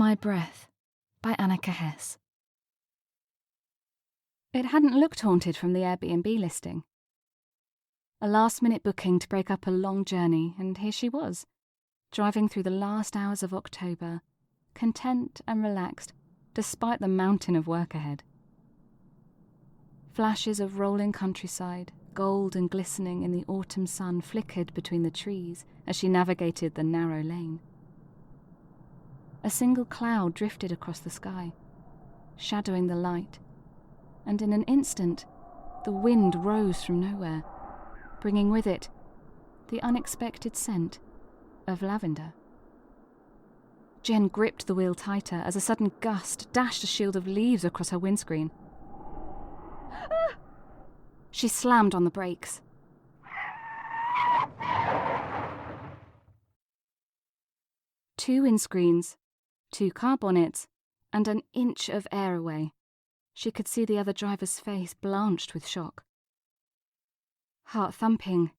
My Breath by Anneka Hess. It hadn't looked haunted from the Airbnb listing. A last-minute booking to break up a long journey, and here she was, driving through the last hours of October, content and relaxed, despite the mountain of work ahead. Flashes of rolling countryside, gold and glistening in the autumn sun, flickered between the trees as she navigated the narrow lane. A single cloud drifted across the sky, shadowing the light, and in an instant, the wind rose from nowhere, bringing with it the unexpected scent of lavender. Jen gripped the wheel tighter as a sudden gust dashed a shield of leaves across her windscreen. She slammed on the brakes. Two windscreens, 2 car bonnets, and an inch of air away, she could see the other driver's face blanched with shock. Heart thumping,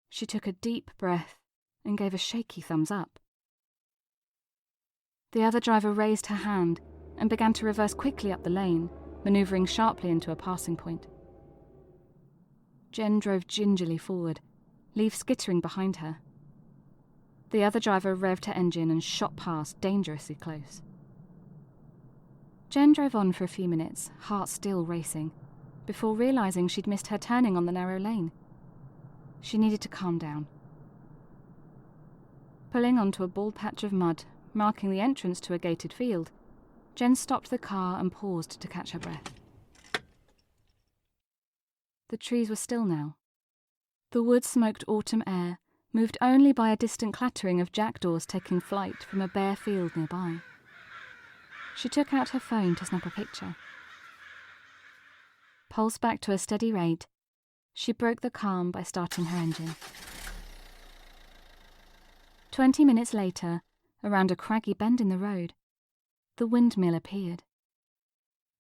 she took a deep breath and gave a shaky thumbs up. The other driver raised her hand and began to reverse quickly up the lane, manoeuvring sharply into a passing point. Jen drove gingerly forward, leaves skittering behind her. The other driver revved her engine and shot past, dangerously close. Jen drove on for a few minutes, heart still racing, before realising she'd missed her turning on the narrow lane. She needed to calm down. Pulling onto a bald patch of mud, marking the entrance to a gated field, Jen stopped the car and paused to catch her breath. The trees were still now. The wood-smoked autumn air, moved only by a distant clattering of jackdaws taking flight from a bare field nearby. She took out her phone to snap a picture. Pulse back to a steady rate, she broke the calm by starting her engine. 20 minutes later, around a craggy bend in the road, the windmill appeared.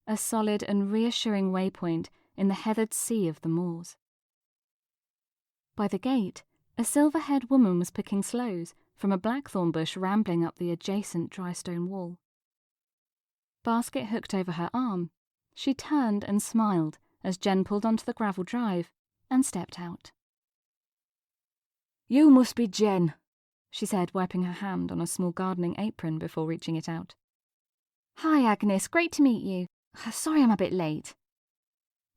A solid and reassuring waypoint in the heathered sea of the moors. By the gate, a silver-haired woman was picking sloes from a blackthorn bush rambling up the adjacent dry stone wall. Basket hooked over her arm, she turned and smiled as Jen pulled onto the gravel drive and stepped out. "You must be Jen," she said, wiping her hand on a small gardening apron before reaching it out. "Hi, Agnes, great to meet you. Sorry I'm a bit late."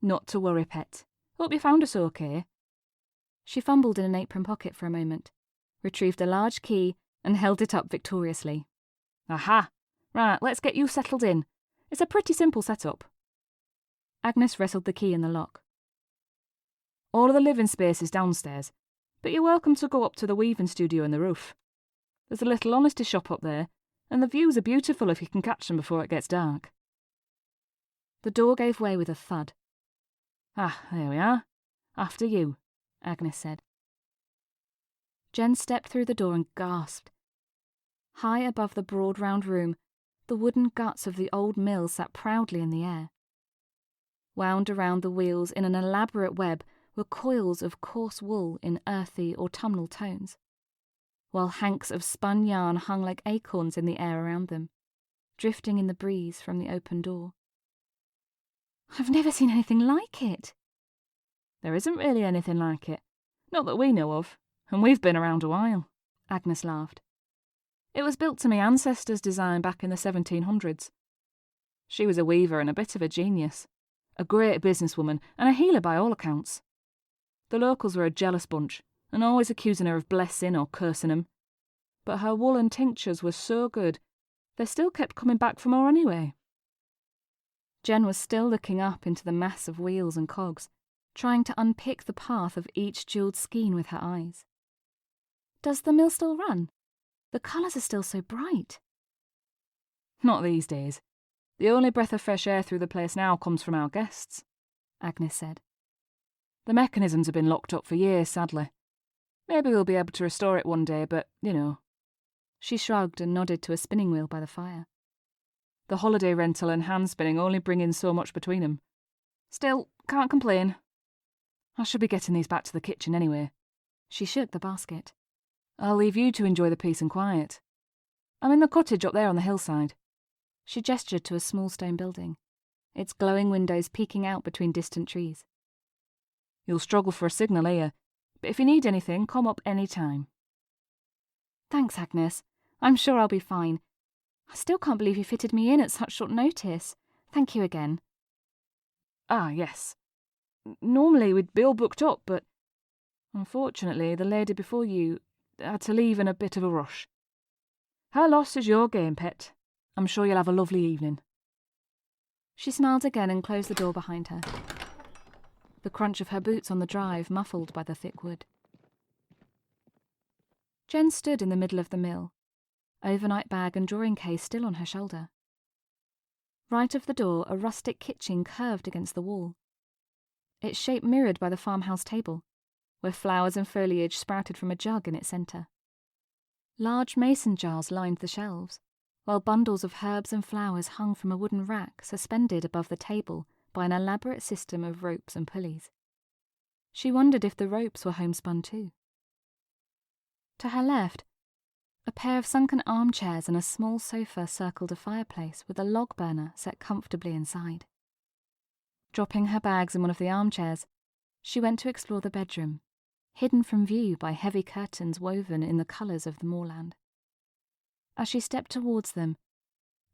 "Not to worry, pet. Hope you found us okay." She fumbled in an apron pocket for a moment, retrieved a large key, and held it up victoriously. "Aha! Right, let's get you settled in. It's a pretty simple setup." Agnes wrestled the key in the lock. "All of the living space is downstairs, but you're welcome to go up to the weaving studio in the roof. There's a little honesty shop up there, and the views are beautiful if you can catch them before it gets dark." The door gave way with a thud. "Ah, there we are. After you," Agnes said. Jen stepped through the door and gasped. High above the broad round room, the wooden guts of the old mill sat proudly in the air. Wound around the wheels in an elaborate web were coils of coarse wool in earthy autumnal tones, while hanks of spun yarn hung like acorns in the air around them, drifting in the breeze from the open door. "I've never seen anything like it." "There isn't really anything like it. Not that we know of, and we've been around a while," Agnes laughed. "It was built to my ancestors' design back in the 1700s. She was a weaver and a bit of a genius. A great businesswoman and a healer by all accounts. The locals were a jealous bunch, and always accusing her of blessing or cursing them. But her woolen tinctures were so good, they still kept coming back for more anyway." Jen was still looking up into the mass of wheels and cogs, trying to unpick the path of each jewelled skein with her eyes. "Does the mill still run? The colours are still so bright." "Not these days. The only breath of fresh air through the place now comes from our guests," Agnes said. "The mechanisms have been locked up for years, sadly. Maybe we'll be able to restore it one day, but, you know." She shrugged and nodded to a spinning wheel by the fire. "The holiday rental and hand spinning only bring in so much between them. Still, can't complain. I should be getting these back to the kitchen anyway." She shook the basket. "I'll leave you to enjoy the peace and quiet. I'm in the cottage up there on the hillside. She gestured to a small stone building, its glowing windows peeking out between distant trees. You'll struggle for a signal here, but if you need anything, come up any time. Thanks, Agnes. I'm sure I'll be fine. I still can't believe you fitted me in at such short notice. Thank you again. Ah, yes. Normally we'd be all booked up, but unfortunately the lady before you had to leave in a bit of a rush. Her loss is your game, pet. I'm sure you'll have a lovely evening. She smiled again and closed the door behind her. The crunch of her boots on the drive muffled by the thick wood. Jen stood in the middle of the mill, overnight bag and drawing case still on her shoulder. Right of the door, a rustic kitchen curved against the wall, its shape mirrored by the farmhouse table, where flowers and foliage sprouted from a jug in its centre. Large mason jars lined the shelves, while bundles of herbs and flowers hung from a wooden rack suspended above the table by an elaborate system of ropes and pulleys. She wondered if the ropes were homespun too. To her left, a pair of sunken armchairs and a small sofa circled a fireplace with a log burner set comfortably inside. Dropping her bags in one of the armchairs, she went to explore the bedroom, hidden from view by heavy curtains woven in the colours of the moorland. As she stepped towards them,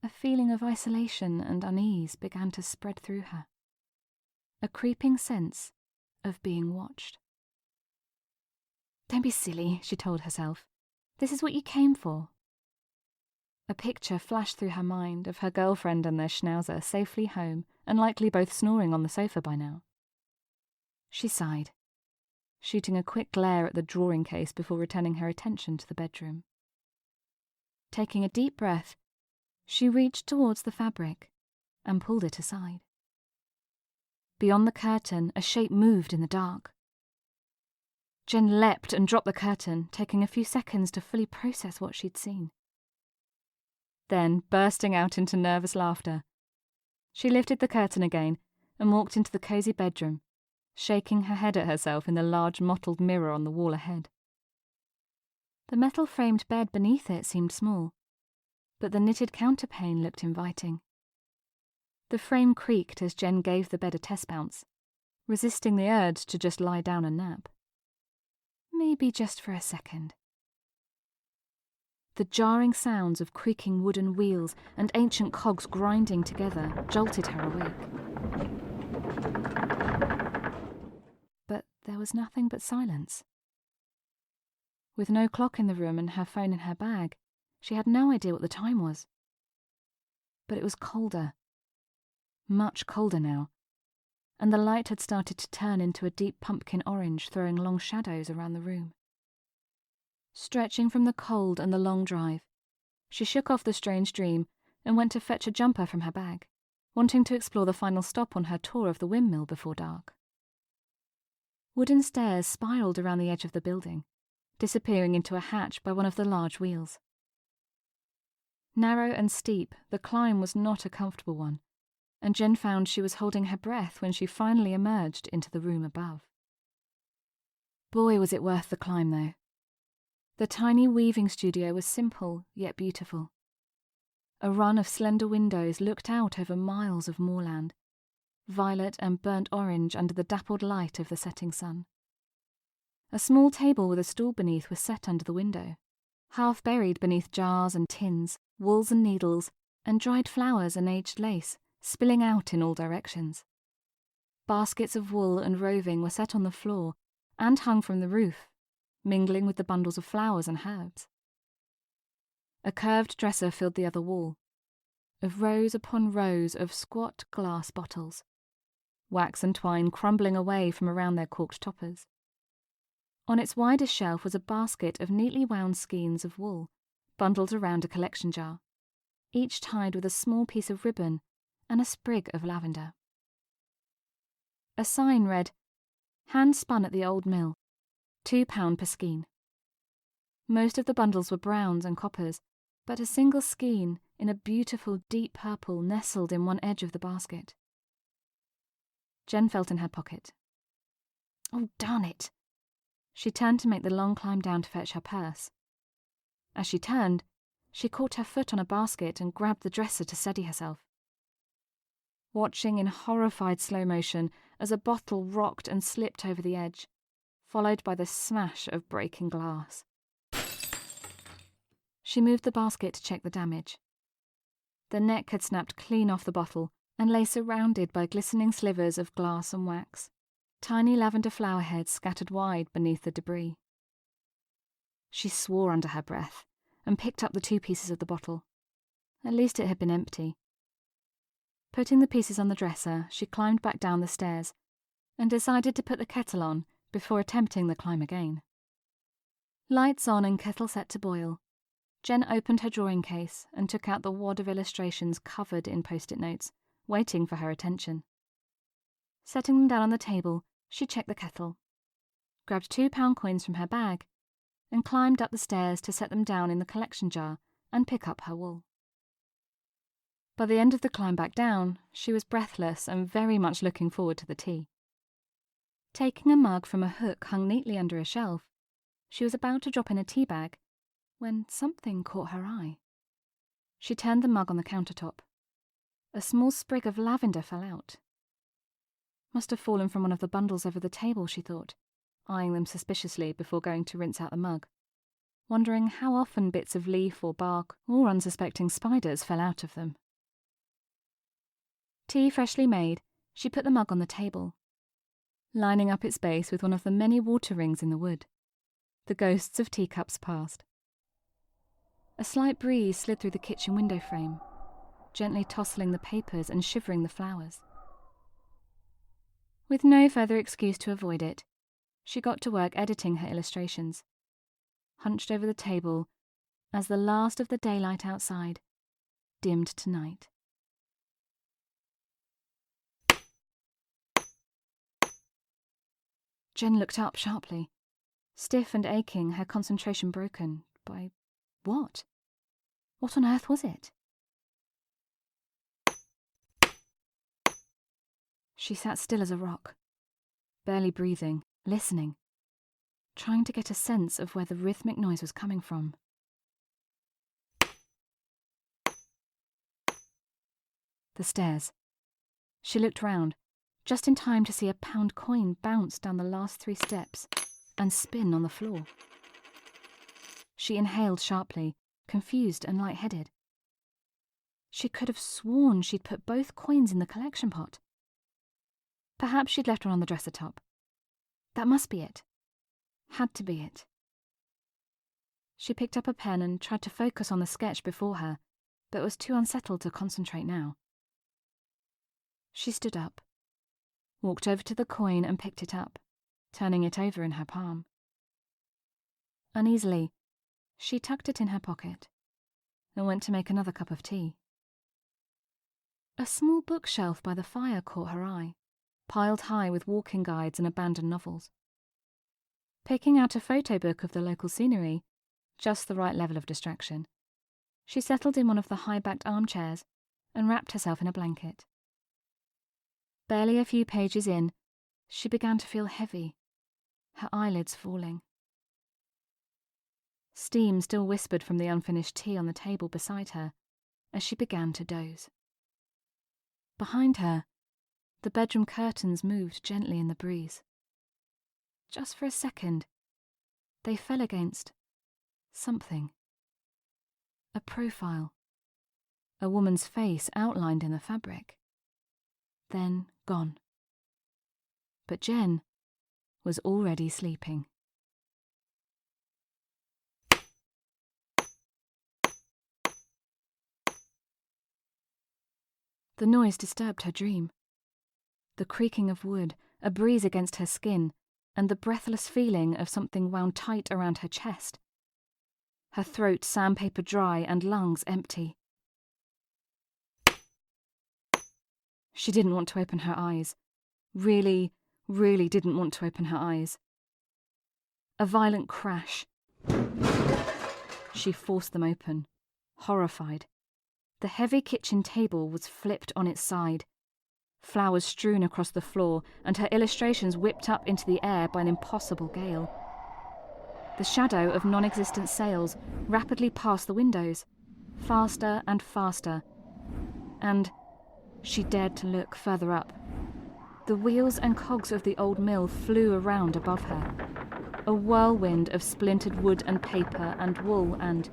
a feeling of isolation and unease began to spread through her. A creeping sense of being watched. Don't be silly, she told herself. This is what you came for. A picture flashed through her mind of her girlfriend and their schnauzer safely home and likely both snoring on the sofa by now. She sighed, shooting a quick glare at the drawing case before returning her attention to the bedroom. Taking a deep breath, she reached towards the fabric and pulled it aside. Beyond the curtain, a shape moved in the dark. Jen leapt and dropped the curtain, taking a few seconds to fully process what she'd seen. Then, bursting out into nervous laughter, she lifted the curtain again and walked into the cosy bedroom, shaking her head at herself in the large mottled mirror on the wall ahead. The metal-framed bed beneath it seemed small, but the knitted counterpane looked inviting. The frame creaked as Jen gave the bed a test bounce, resisting the urge to just lie down and nap. Maybe just for a second. The jarring sounds of creaking wooden wheels and ancient cogs grinding together jolted her awake. But there was nothing but silence. With no clock in the room and her phone in her bag, she had no idea what the time was. But it was colder. Much colder now, and the light had started to turn into a deep pumpkin orange, throwing long shadows around the room. Stretching from the cold and the long drive, she shook off the strange dream and went to fetch a jumper from her bag, wanting to explore the final stop on her tour of the windmill before dark. Wooden stairs spiraled around the edge of the building, disappearing into a hatch by one of the large wheels. Narrow and steep, the climb was not a comfortable one, and Jen found she was holding her breath when she finally emerged into the room above. Boy, was it worth the climb, though. The tiny weaving studio was simple yet beautiful. A run of slender windows looked out over miles of moorland, violet and burnt orange under the dappled light of the setting sun. A small table with a stool beneath was set under the window, half buried beneath jars and tins, wools and needles, and dried flowers and aged lace, spilling out in all directions. Baskets of wool and roving were set on the floor and hung from the roof, mingling with the bundles of flowers and herbs. A curved dresser filled the other wall, of rows upon rows of squat glass bottles, wax and twine crumbling away from around their corked toppers. On its widest shelf was a basket of neatly wound skeins of wool, bundled around a collection jar, each tied with a small piece of ribbon and a sprig of lavender. A sign read, "Hand spun at the old mill, £2 per skein." Most of the bundles were browns and coppers, but a single skein in a beautiful deep purple nestled in one edge of the basket. Jen felt in her pocket. Oh, darn it! She turned to make the long climb down to fetch her purse. As she turned, She caught her foot on a basket and grabbed the dresser to steady herself. Watching in horrified slow motion as a bottle rocked and slipped over the edge, followed by the smash of breaking glass. She moved the basket to check the damage. The neck had snapped clean off the bottle and lay surrounded by glistening slivers of glass and wax, tiny lavender flower heads scattered wide beneath the debris. She swore under her breath and picked up the 2 pieces of the bottle. At least it had been empty. Putting the pieces on the dresser, she climbed back down the stairs and decided to put the kettle on before attempting the climb again. Lights on and kettle set to boil, Jen opened her drawing case and took out the wad of illustrations covered in post-it notes, waiting for her attention. Setting them down on the table, she checked the kettle, grabbed £2 coins from her bag, and climbed up the stairs to set them down in the collection jar and pick up her wool. By the end of the climb back down, she was breathless and very much looking forward to the tea. Taking a mug from a hook hung neatly under a shelf, she was about to drop in a tea bag when something caught her eye. She turned the mug on the countertop. A small sprig of lavender fell out. Must have fallen from one of the bundles over the table, she thought, eyeing them suspiciously before going to rinse out the mug, wondering how often bits of leaf or bark or unsuspecting spiders fell out of them. Tea freshly made, she put the mug on the table, lining up its base with one of the many water rings in the wood. The ghosts of teacups passed. A slight breeze slid through the kitchen window frame, gently tossing the papers and shivering the flowers. With no further excuse to avoid it, she got to work editing her illustrations, hunched over the table as the last of the daylight outside dimmed to night. Jen looked up sharply, stiff and aching, her concentration broken by what? What on earth was it? She sat still as a rock, barely breathing, listening, trying to get a sense of where the rhythmic noise was coming from. The stairs. She looked round, just in time to see a £1 coin bounce down the last 3 steps and spin on the floor. She inhaled sharply, confused and lightheaded. She could have sworn she'd put both coins in the collection pot. Perhaps she'd left one on the dresser top. That must be it. Had to be it. She picked up a pen and tried to focus on the sketch before her, but was too unsettled to concentrate now. She stood up, walked over to the coin and picked it up, turning it over in her palm. Uneasily, she tucked it in her pocket and went to make another cup of tea. A small bookshelf by the fire caught her eye, piled high with walking guides and abandoned novels. Picking out a photo book of the local scenery, just the right level of distraction, she settled in one of the high-backed armchairs and wrapped herself in a blanket. Barely a few pages in, she began to feel heavy, her eyelids falling. Steam still whispered from the unfinished tea on the table beside her as she began to doze. Behind her, the bedroom curtains moved gently in the breeze. Just for a second, they fell against something. A profile. A woman's face outlined in the fabric. Then gone. But Jen was already sleeping. The noise disturbed her dream. The creaking of wood, a breeze against her skin, and the breathless feeling of something wound tight around her chest. Her throat sandpaper dry and lungs empty. She didn't want to open her eyes. Really didn't want to open her eyes. A violent crash. She forced them open, horrified. The heavy kitchen table was flipped on its side, flowers strewn across the floor, and her illustrations whipped up into the air by an impossible gale. The shadow of non-existent sails rapidly passed the windows, faster and faster, and she dared to look further up. The wheels and cogs of the old mill flew around above her, a whirlwind of splintered wood and paper and wool and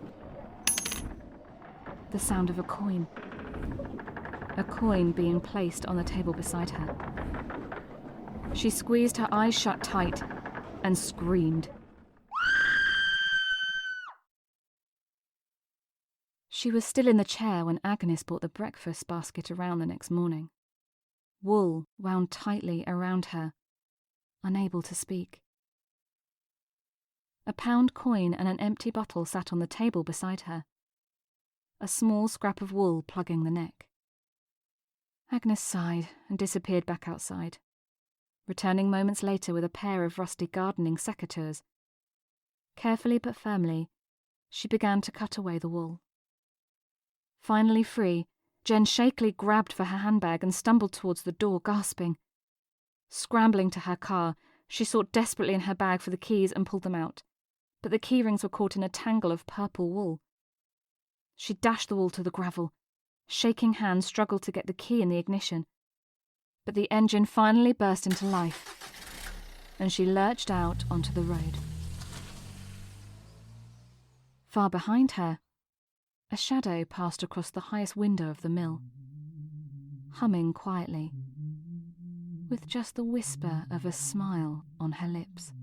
the sound of a coin being placed on the table beside her. She squeezed her eyes shut tight and screamed. She was still in the chair when Agnes brought the breakfast basket around the next morning. Wool wound tightly around her, unable to speak. A pound coin and an empty bottle sat on the table beside her, a small scrap of wool plugging the neck. Agnes sighed and disappeared back outside, returning moments later with a pair of rusty gardening secateurs. Carefully but firmly, she began to cut away the wool. Finally free, Jen shakily grabbed for her handbag and stumbled towards the door, gasping. Scrambling to her car, she sought desperately in her bag for the keys and pulled them out, but the key rings were caught in a tangle of purple wool. She dashed the wool to the gravel. Shaking hands struggled to get the key in the ignition, but the engine finally burst into life, and she lurched out onto the road. Far behind her, a shadow passed across the highest window of the mill, humming quietly, with just the whisper of a smile on her lips.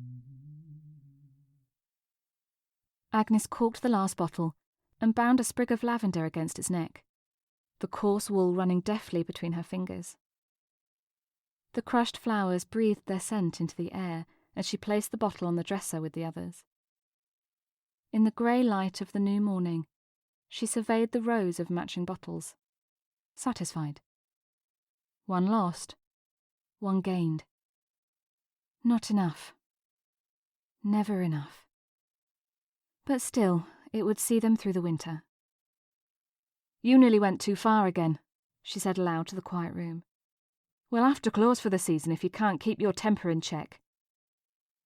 Agnes corked the last bottle and bound a sprig of lavender against its neck, the coarse wool running deftly between her fingers. The crushed flowers breathed their scent into the air as she placed the bottle on the dresser with the others. In the grey light of the new morning, she surveyed the rows of matching bottles, satisfied. One lost, one gained. Not enough. Never enough. But still, it would see them through the winter. "You nearly went too far again," she said aloud to the quiet room. "We'll have to close for the season if you can't keep your temper in check."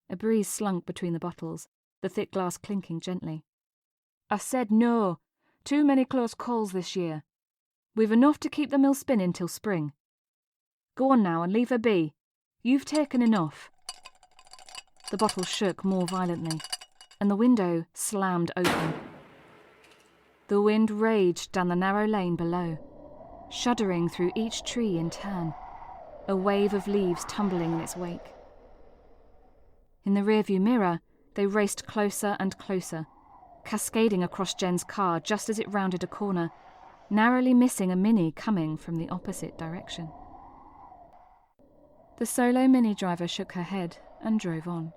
A breeze slunk between the bottles, the thick glass clinking gently. "I said no. Too many close calls this year. We've enough to keep the mill spinning till spring. Go on now and leave her be. You've taken enough." The bottle shook more violently, and the window slammed open. The wind raged down the narrow lane below, shuddering through each tree in turn, a wave of leaves tumbling in its wake. In the rearview mirror, they raced closer and closer, cascading across Jen's car just as it rounded a corner, narrowly missing a Mini coming from the opposite direction. The solo Mini driver shook her head and drove on,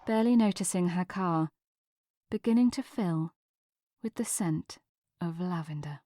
barely noticing her car, beginning to fill with the scent of lavender.